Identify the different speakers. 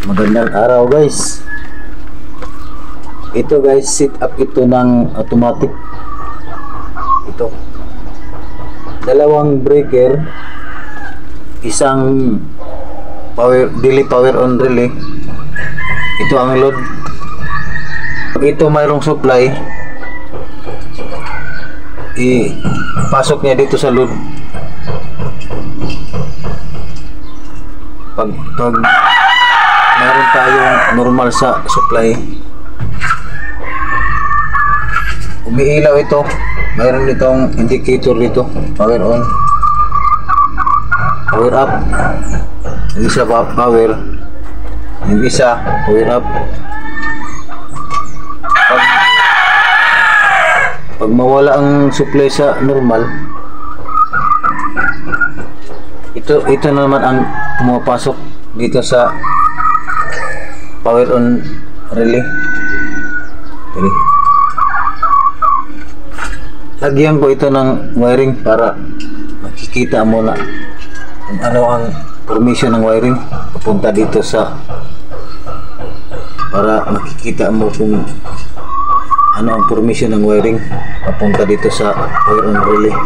Speaker 1: Magandang araw guys. Ito guys, set up ito ng automatic. Ito. Dalawang breaker, isang daily power on relay. Ito ang load. Pag ito mayroong supply, ipasok niya dito sa load. Pag meron tayong normal sa supply, umiilaw ito. Mayroon itong indicator dito, power on, power up. Yung isa power, yung isa power up. Pag mawala ang supply sa normal, ito naman ang pumapasok dito sa power on relay. Okay. Lagyan ko ito ng wiring para makikita mo na kung ano ang permission ng wiring papunta dito sa, para makikita mo kung ano ang permission ng wiring papunta dito sa power on relay.